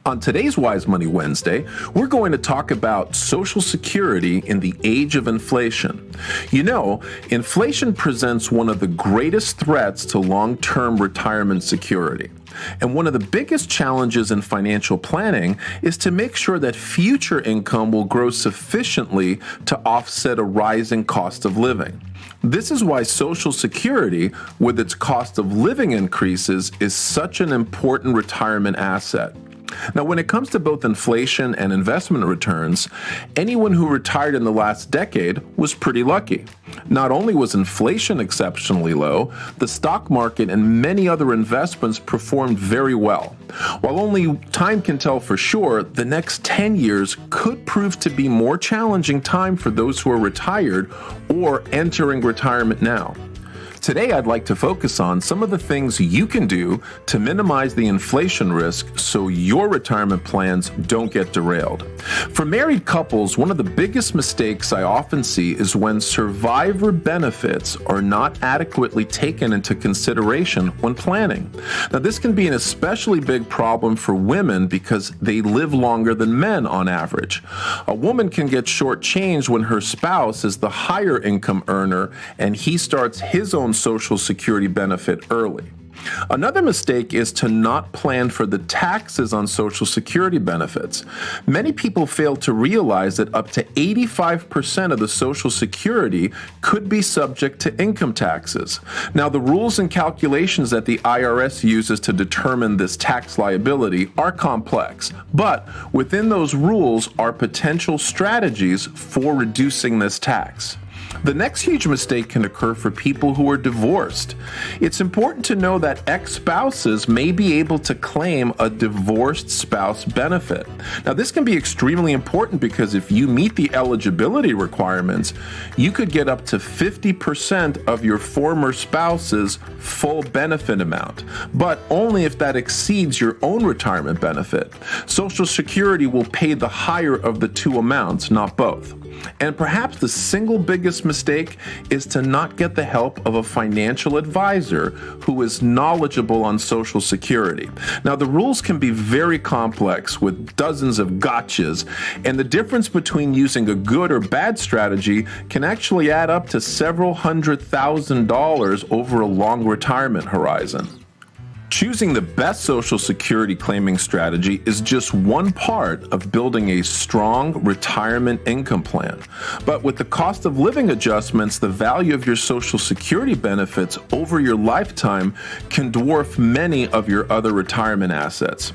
On today's Wise Money Wednesday, we're going to talk about Social Security in the age of inflation. You know, inflation presents one of the greatest threats to long-term retirement security. And one of the biggest challenges in financial planning is to make sure that future income will grow sufficiently to offset a rising cost of living. This is why Social Security, with its cost of living increases, is such an important retirement asset. Now, when it comes to both inflation and investment returns, anyone who retired in the last decade was pretty lucky. Not only was inflation exceptionally low, the stock market and many other investments performed very well. While only time can tell for sure, the next 10 years could prove to be more challenging time for those who are retired or entering retirement now. Today, I'd like to focus on some of the things you can do to minimize the inflation risk so your retirement plans don't get derailed. For married couples, one of the biggest mistakes I often see is when survivor benefits are not adequately taken into consideration when planning. Now, this can be an especially big problem for women because they live longer than men on average. A woman can get shortchanged when her spouse is the higher income earner and he starts his own Social Security benefit early. Another mistake is to not plan for the taxes on Social Security benefits. Many people fail to realize that up to 85% of the Social Security could be subject to income taxes. Now, the rules and calculations that the IRS uses to determine this tax liability are complex, but within those rules are potential strategies for reducing this tax. The next huge mistake can occur for people who are divorced. It's important to know that ex-spouses may be able to claim a divorced spouse benefit. Now, this can be extremely important because if you meet the eligibility requirements, you could get up to 50% of your former spouse's full benefit amount, but only if that exceeds your own retirement benefit. Social Security will pay the higher of the two amounts, not both. And perhaps the single biggest mistake is to not get the help of a financial advisor who is knowledgeable on Social Security. Now, the rules can be very complex with dozens of gotchas, and the difference between using a good or bad strategy can actually add up to several $100,000 over a long retirement horizon. Choosing the best Social Security claiming strategy is just one part of building a strong retirement income plan. But with the cost of living adjustments, the value of your Social Security benefits over your lifetime can dwarf many of your other retirement assets.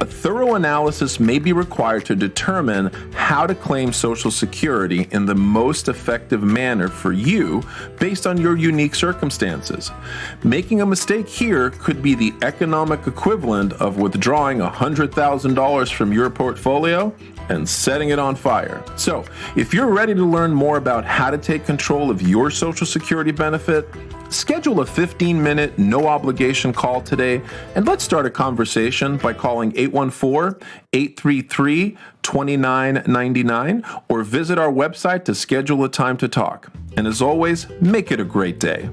A thorough analysis may be required to determine how to claim Social Security in the most effective manner for you based on your unique circumstances. Making a mistake here could be the economic equivalent of withdrawing $100,000 from your portfolio and setting it on fire. So, if you're ready to learn more about how to take control of your Social Security benefit, schedule a 15-minute, no-obligation call today, and let's start a conversation by calling 814-833-2999 or visit our website to schedule a time to talk. And as always, make it a great day.